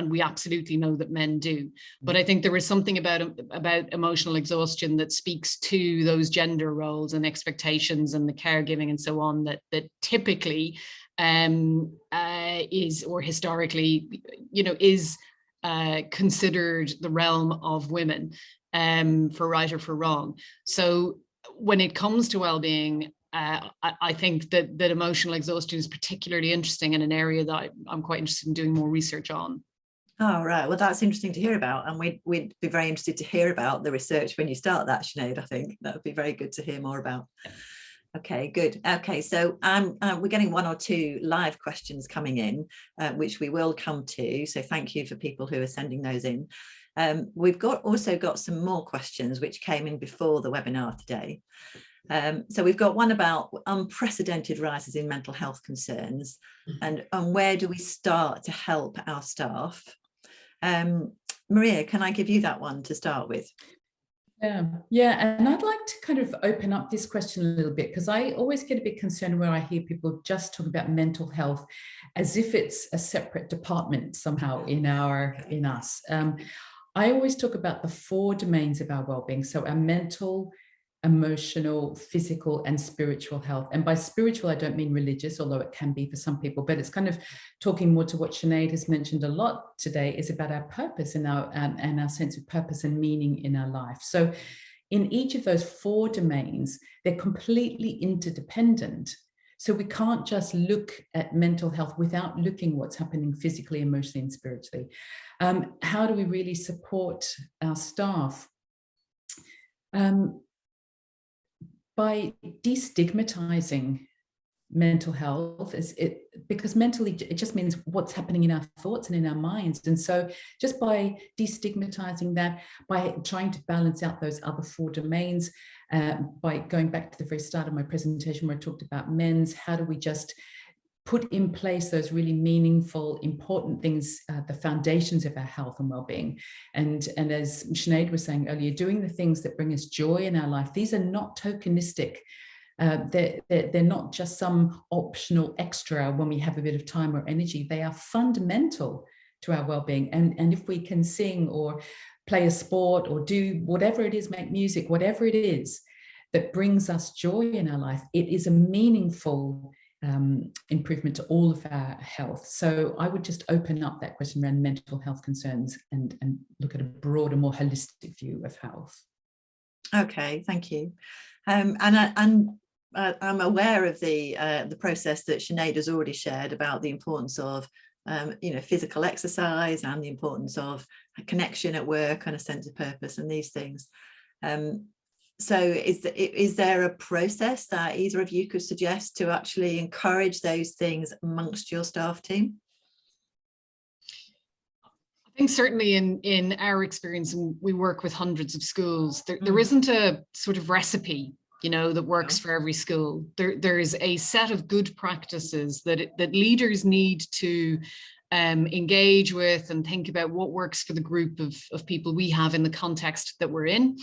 we absolutely know that men do. But I think there is something about emotional exhaustion that speaks to those gender roles and expectations and the caregiving and so on that typically is, or historically, is considered the realm of women, for right or for wrong. So when it comes to well-being, I think that emotional exhaustion is particularly interesting, and an area that I'm quite interested in doing more research on. Oh, right. Well, that's interesting to hear about. And we'd be very interested to hear about the research when you start that, Sinead. I think that would be very good to hear more about. Okay, good. Okay, so we're getting one or two live questions coming in, which we will come to. So thank you for people who are sending those in. We've also got some more questions which came in before the webinar today. So we've got one about unprecedented rises in mental health concerns, and where do we start to help our staff? Maria, can I give you that one to start with? Yeah, and I'd like to kind of open up this question a little bit, because I always get a bit concerned where I hear people just talk about mental health as if it's a separate department somehow in us. I always talk about the 4 domains of our well-being. So our mental, emotional, physical, and spiritual health. And by spiritual, I don't mean religious, although it can be for some people, but it's kind of talking more to what Sinead has mentioned a lot today, is about our purpose and our sense of purpose and meaning in our life. So in each of those 4 domains, they're completely interdependent. So we can't just look at mental health without looking what's happening physically, emotionally, and spiritually. How do we really support our staff? By destigmatizing mental health, because mentally it just means what's happening in our thoughts and in our minds. And so just by destigmatizing that, by trying to balance out those other 4 domains, by going back to the very start of my presentation where I talked about men's, how do we just put in place those really meaningful, important things, the foundations of our health and well-being. And as Sinead was saying earlier, doing the things that bring us joy in our life. These are not tokenistic. They're not just some optional extra when we have a bit of time or energy. They are fundamental to our well-being. And if we can sing or play a sport or do whatever it is, make music, whatever it is that brings us joy in our life, it is a meaningful improvement to all of our health. So I would just open up that question around mental health concerns and look at a broader, more holistic view of health. Okay, thank you. And I'm aware of the process that Sinead has already shared about the importance of physical exercise and the importance of a connection at work and a sense of purpose and these things. So is there a process that either of you could suggest to actually encourage those things amongst your staff team? I think certainly in our experience, and we work with hundreds of schools, there isn't a sort of recipe, that works for every school. There is a set of good practices that leaders need to engage with and think about what works for the group of people we have in the context that we're in.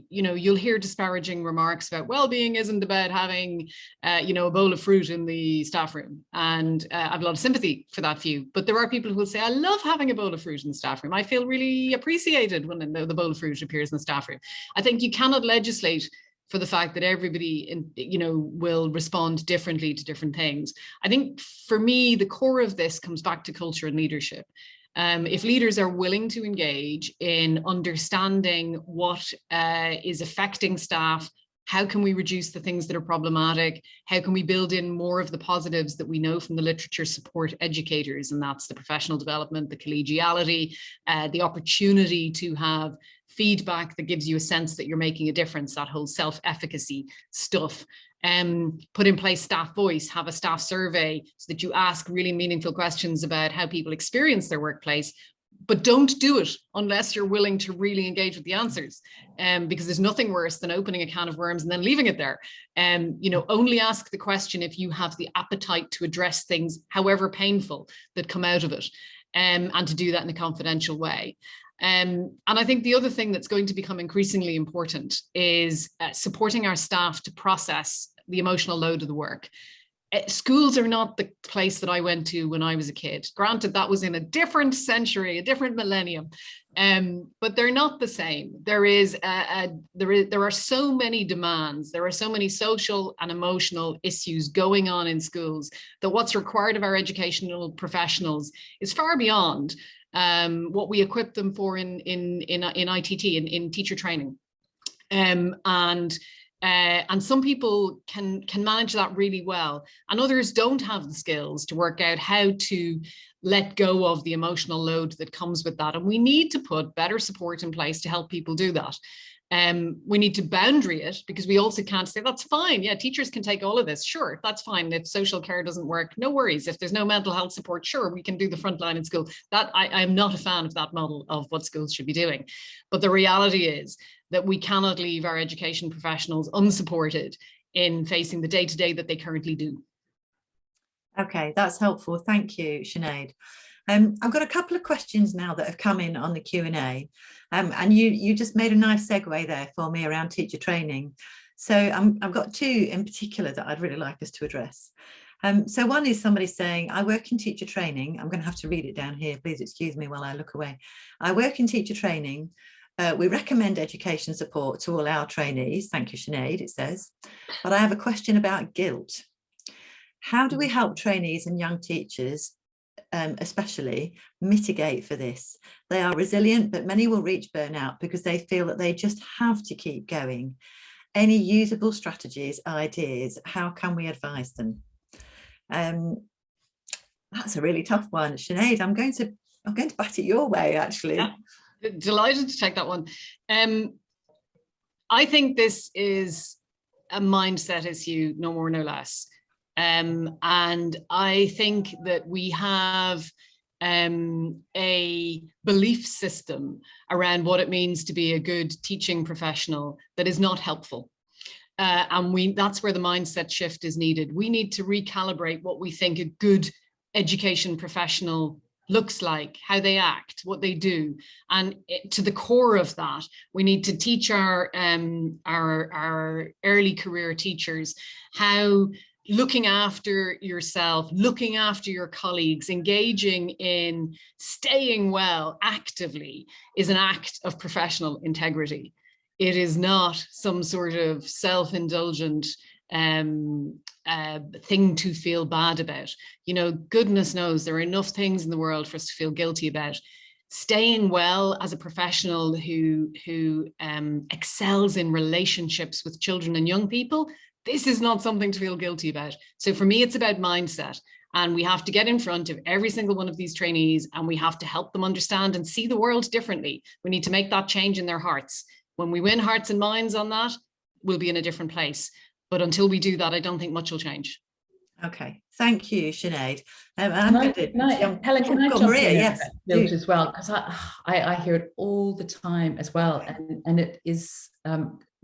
You'll hear disparaging remarks about well-being isn't about having, a bowl of fruit in the staff room. And I have a lot of sympathy for that view. But there are people who will say, I love having a bowl of fruit in the staff room. I feel really appreciated when the bowl of fruit appears in the staff room. I think you cannot legislate for the fact that everybody, will respond differently to different things. I think for me, the core of this comes back to culture and leadership. If leaders are willing to engage in understanding what is affecting staff, How can we reduce the things that are problematic? How can we build in more of the positives that we know from the literature support educators? And that's the professional development, the collegiality, the opportunity to have feedback that gives you a sense that you're making a difference, that whole self-efficacy stuff. Put in place staff voice, have a staff survey so that you ask really meaningful questions about how people experience their workplace, but don't do it unless you're willing to really engage with the answers, because there's nothing worse than opening a can of worms and then leaving it there. Only ask the question if you have the appetite to address things, however painful, that come out of it, and to do that in a confidential way. And I think the other thing that's going to become increasingly important is supporting our staff to process the emotional load of the work. Schools are not the place that I went to when I was a kid. Granted, that was in a different century, a different millennium, but they're not the same. There are so many demands. There are so many social and emotional issues going on in schools that what's required of our educational professionals is far beyond what we equip them for in ITT, in teacher training. And some people can manage that really well, and others don't have the skills to work out how to let go of the emotional load that comes with that. And we need to put better support in place to help people do that. We need to boundary it, because we also can't say that's fine. Yeah, teachers can take all of this. Sure, that's fine. If social care doesn't work, no worries. If there's no mental health support, sure, we can do the front line in school. That I'm not a fan of that model of what schools should be doing. But the reality is that we cannot leave our education professionals unsupported in facing the day-to-day that they currently do. Okay, that's helpful. Thank you, Sinead. I've got a couple of questions now that have come in on the Q&A, and you just made a nice segue there for me around teacher training. So I've got two in particular that I'd really like us to address. So one is somebody saying, I work in teacher training. I'm going to have to read it down here. Please excuse me while I look away. I work in teacher training. We recommend education support to all our trainees. Thank you, Sinead, it says. But I have a question about guilt. How do we help trainees and young teachers, especially, mitigate for this? They are resilient, but many will reach burnout because they feel that they just have to keep going. Any usable strategies, ideas? How can we advise them? That's a really tough one, Sinead. I'm going to bat it your way, actually. Yeah. Delighted to take that one. I think this is a mindset issue, no more, no less. And I think that we have a belief system around what it means to be a good teaching professional that is not helpful. And that's where the mindset shift is needed. We need to recalibrate what we think a good education professional looks like, how they act, what they do. And to the core of that, we need to teach our early career teachers how looking after yourself, looking after your colleagues, engaging in staying well actively is an act of professional integrity. It is not some sort of self-indulgent thing to feel bad about. You know, goodness knows there are enough things in the world for us to feel guilty about. Staying well as a professional who excels in relationships with children and young people, this is not something to feel guilty about. So for me, it's about mindset. And we have to get in front of every single one of these trainees, and we have to help them understand and see the world differently. We need to make that change in their hearts. When we win hearts and minds on that, we'll be in a different place. But until we do that, I don't think much will change. Okay, thank you, Sinead. Helen, can I jump Maria, in yes, guilt as well? Because I hear it all the time as well, and it is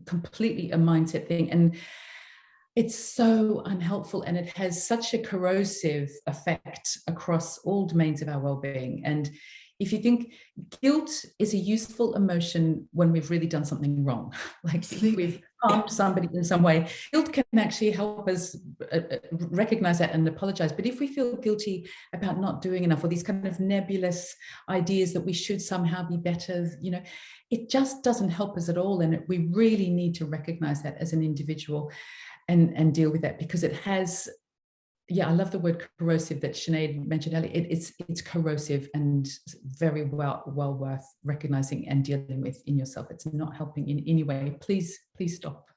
completely a mindset thing, and it's so unhelpful, and it has such a corrosive effect across all domains of our well-being. And if you think, guilt is a useful emotion when we've really done something wrong, like if we've harmed somebody in some way, guilt can actually help us recognize that and apologize. But if we feel guilty about not doing enough, or these kind of nebulous ideas that we should somehow be better, you know, it just doesn't help us at all. And we really need to recognize that as an individual and deal with that, because it has, I love the word corrosive that Sinead mentioned earlier. It's corrosive and very well worth recognizing and dealing with in yourself. It's not helping in any way. Please stop.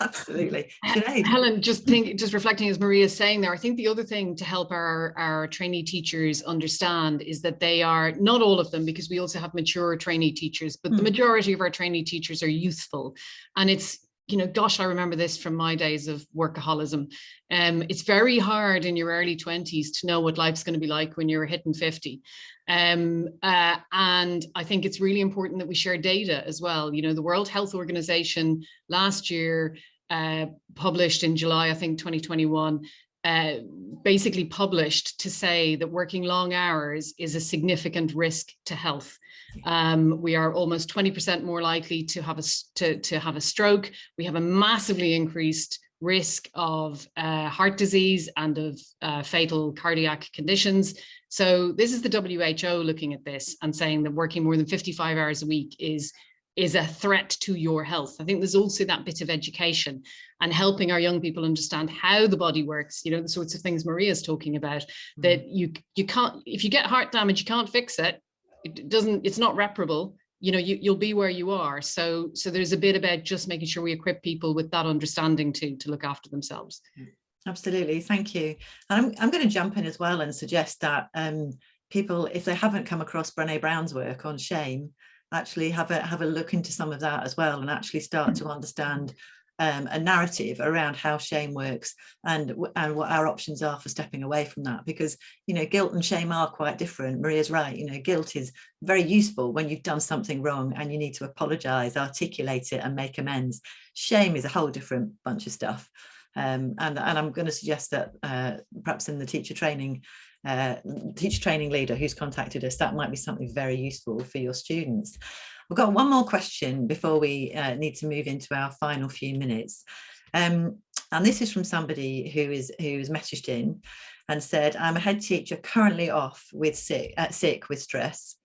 Absolutely. Sinead. Helen, just reflecting as Maria is saying there, I think the other thing to help our trainee teachers understand is that they are, not all of them, because we also have mature trainee teachers, but the majority of our trainee teachers are youthful. And it's, you know, gosh, I remember this from my days of workaholism. It's very hard in your early 20s to know what life's going to be like when you're hitting 50. And I think it's really important that we share data as well. You know, the World Health Organization last year published in July, I think 2021, basically published to say that working long hours is a significant risk to health. We are almost 20% more likely to have a stroke. We have a massively increased risk of heart disease and of fatal cardiac conditions. So this is the WHO looking at this and saying that working more than 55 hours a week is a threat to your health. I think there's also that bit of education and helping our young people understand how the body works, you know, the sorts of things Maria's talking about, that you can't, if you get heart damage, you can't fix it. It's not reparable. You know, you'll be where you are. So there's a bit about just making sure we equip people with that understanding to look after themselves. Absolutely, thank you. And I'm going to jump in as well and suggest that people, if they haven't come across Brené Brown's work on shame, actually have a look into some of that as well, and actually start to understand a narrative around how shame works and what our options are for stepping away from that. Because, you know, guilt and shame are quite different. Maria's right, you know, guilt is very useful when you've done something wrong and you need to apologize, articulate it and make amends. Shame is a whole different bunch of stuff. And I'm going to suggest that perhaps in the teacher training leader who's contacted us, that might be something very useful for your students. We've got one more question before we need to move into our final few minutes. And this is from somebody who's messaged in and said, I'm a head teacher currently off with sick with stress,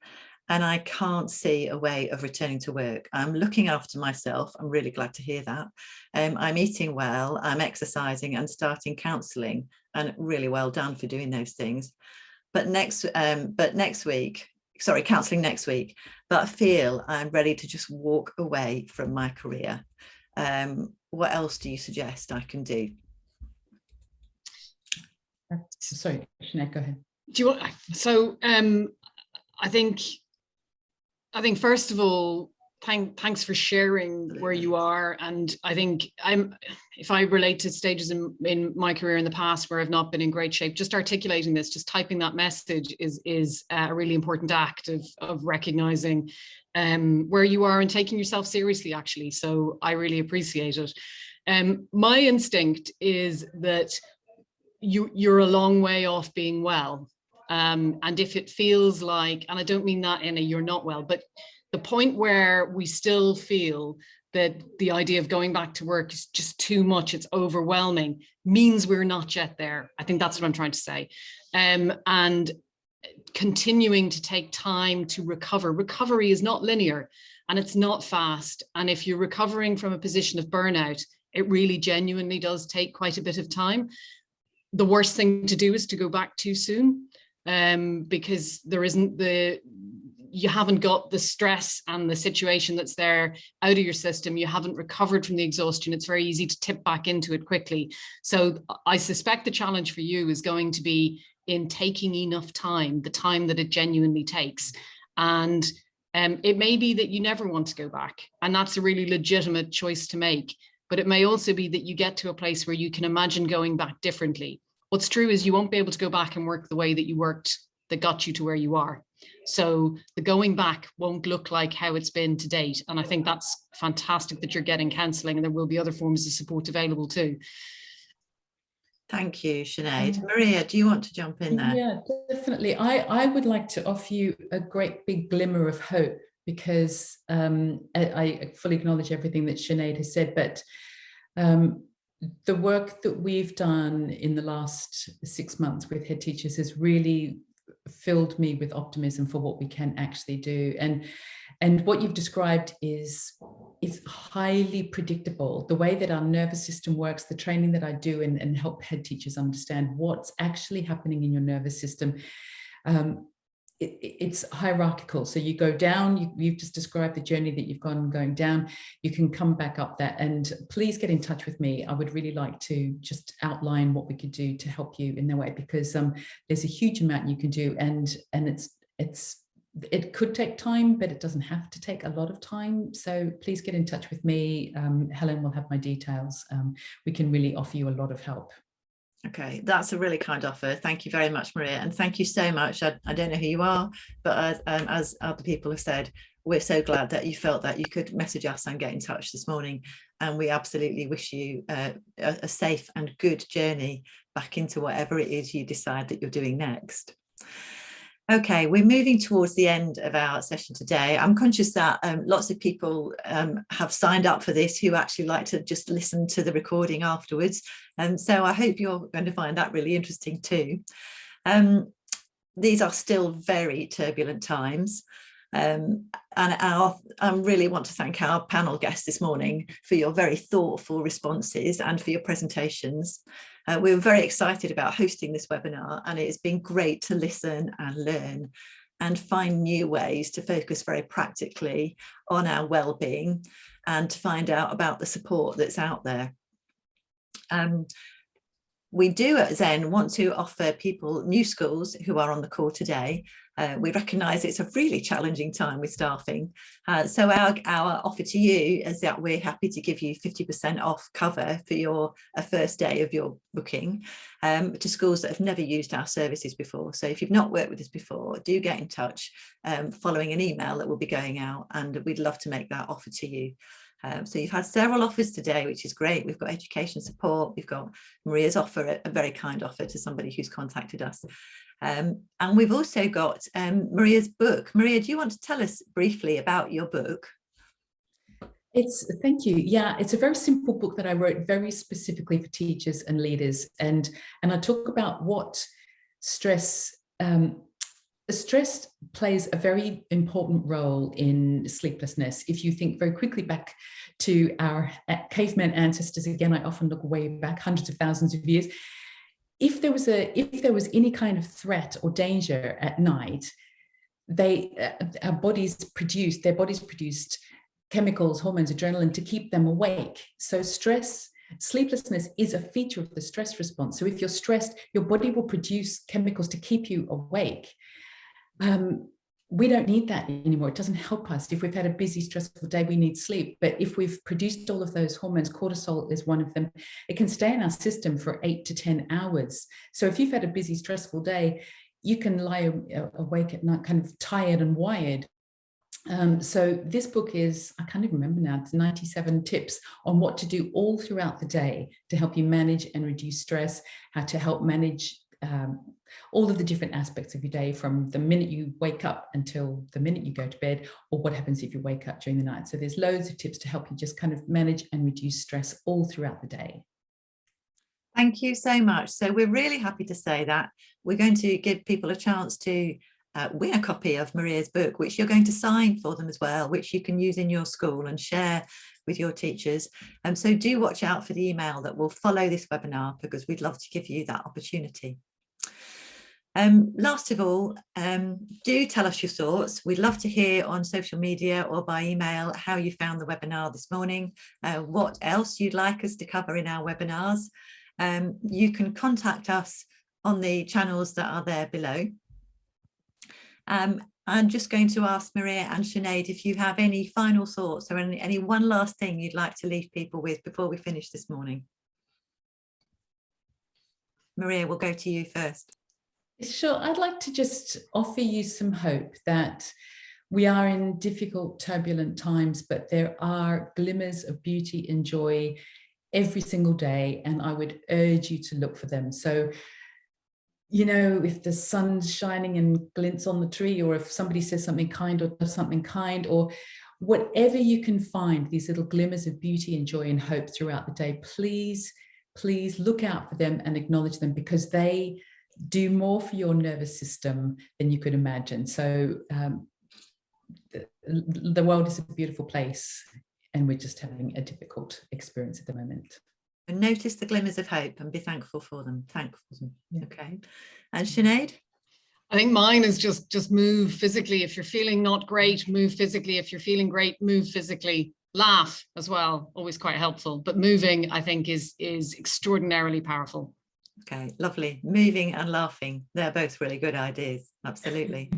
and I can't see a way of returning to work. I'm looking after myself. I'm really glad to hear that. I'm eating well, I'm exercising and starting counselling, and really well done for doing those things. But counselling next week, but I feel I'm ready to just walk away from my career. What else do you suggest I can do? Sorry, Sinead, go ahead. Do you want, so I think first of all, thanks for sharing where you are. And I think if I relate to stages in my career in the past where I've not been in great shape, just articulating this, just typing that message is a really important act of recognizing where you are and taking yourself seriously, actually. So I really appreciate it. My instinct is that you're a long way off being well. And if it feels like, and I don't mean that in a you're not well, but the point where we still feel that the idea of going back to work is just too much, it's overwhelming, means we're not yet there. I think that's what I'm trying to say. And continuing to take time to recover. Recovery is not linear and it's not fast. And if you're recovering from a position of burnout, it really genuinely does take quite a bit of time. The worst thing to do is to go back too soon, because you haven't got the stress and the situation that's there out of your system. You haven't recovered from the exhaustion. It's very easy to tip back into it quickly. So I suspect the challenge for you is going to be in taking enough time, the time that it genuinely takes. And it may be that you never want to go back, and that's a really legitimate choice to make. But it may also be that you get to a place where you can imagine going back differently. What's true is you won't be able to go back and work the way that you worked that got you to where you are. So the going back won't look like how it's been to date. And I think that's fantastic that you're getting counselling, and there will be other forms of support available too. Thank you, Sinead. Maria, do you want to jump in there? Yeah, definitely. I would like to offer you a great big glimmer of hope, because I fully acknowledge everything that Sinead has said, but the work that we've done in the last 6 months with head teachers has really filled me with optimism for what we can actually do. And what you've described is highly predictable. The way that our nervous system works, the training that I do and help head teachers understand what's actually happening in your nervous system, it's hierarchical. So you go down, you've just described the journey that you've going down, you can come back up that, and please get in touch with me. I would really like to just outline what we could do to help you in that way, because there's a huge amount you can do, and it could take time, but it doesn't have to take a lot of time. So please get in touch with me. Helen will have my details. We can really offer you a lot of help. Okay, that's a really kind offer. Thank you very much, Maria. And thank you so much. I don't know who you are, but as other people have said, we're so glad that you felt that you could message us and get in touch this morning. And we absolutely wish you a safe and good journey back into whatever it is you decide that you're doing next. Okay, we're moving towards the end of our session today. I'm conscious that lots of people have signed up for this who actually like to just listen to the recording afterwards. And so I hope you're going to find that really interesting too. These are still very turbulent times. And I really want to thank our panel guests this morning for your very thoughtful responses and for your presentations. We were very excited about hosting this webinar, and it has been great to listen and learn and find new ways to focus very practically on our well-being and to find out about the support that's out there. We do at Zen want to offer people, new schools who are on the call today. We recognise it's a really challenging time with staffing. So our offer to you is that we're happy to give you 50% off cover for your first day of your booking to schools that have never used our services before. So if you've not worked with us before, do get in touch following an email that will be going out, and we'd love to make that offer to you. So you've had several offers today, which is great. We've got education support. We've got Maria's offer, a very kind offer to somebody who's contacted us. And we've also got Maria's book. Maria, do you want to tell us briefly about your book? Thank you. Yeah, it's a very simple book that I wrote very specifically for teachers and leaders. And I talk about what stress plays a very important role in sleeplessness. If you think very quickly back to our caveman ancestors, again, I often look way back hundreds of thousands of years. If there was any kind of threat or danger at night, their bodies produced chemicals, hormones, adrenaline to keep them awake. So sleeplessness is a feature of the stress response. So if you're stressed, your body will produce chemicals to keep you awake. We don't need that anymore. It doesn't help us. If we've had a busy, stressful day, we need sleep. But if we've produced all of those hormones, cortisol is one of them, it can stay in our system for 8 to 10 hours. So if you've had a busy, stressful day, you can lie awake at night kind of tired and wired. So this book is, I can't even remember now, it's 97 tips on what to do all throughout the day to help you manage and reduce stress, how to help manage all of the different aspects of your day, from the minute you wake up until the minute you go to bed, or what happens if you wake up during the night. So there's loads of tips to help you just kind of manage and reduce stress all throughout the day. Thank you so much. So we're really happy to say that we're going to give people a chance to win a copy of Maria's book, which you're going to sign for them as well, which you can use in your school and share with your teachers. So do watch out for the email that will follow this webinar, because we'd love to give you that opportunity. Last of all, do tell us your thoughts. We'd love to hear on social media or by email how you found the webinar this morning, what else you'd like us to cover in our webinars. You can contact us on the channels that are there below. I'm just going to ask Maria and Sinead if you have any final thoughts or any one last thing you'd like to leave people with before we finish this morning. Maria, we'll go to you first. Sure. I'd like to just offer you some hope that we are in difficult, turbulent times, but there are glimmers of beauty and joy every single day, and I would urge you to look for them. So, you know, if the sun's shining and glints on the tree, or if somebody says something kind or does something kind, or whatever you can find, these little glimmers of beauty and joy and hope throughout the day, please look out for them and acknowledge them, because they do more for your nervous system than you could imagine. So the world is a beautiful place, and we're just having a difficult experience at the moment. And notice the glimmers of hope and be thankful for them. Yeah. Okay. And Sinead? I think mine is just move physically. If you're feeling not great, move physically. If you're feeling great, move physically. Laugh as well, always quite helpful. But moving, I think, is extraordinarily powerful. Okay, lovely. Moving and laughing. They're both really good ideas. Absolutely.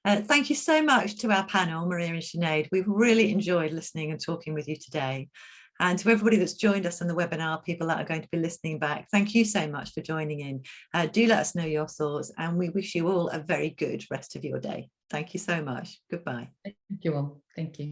Thank you so much to our panel, Maria and Sinead. We've really enjoyed listening and talking with you today. And to everybody that's joined us on the webinar, people that are going to be listening back, thank you so much for joining in. Do let us know your thoughts, and we wish you all a very good rest of your day. Thank you so much. Goodbye. Thank you all. Thank you.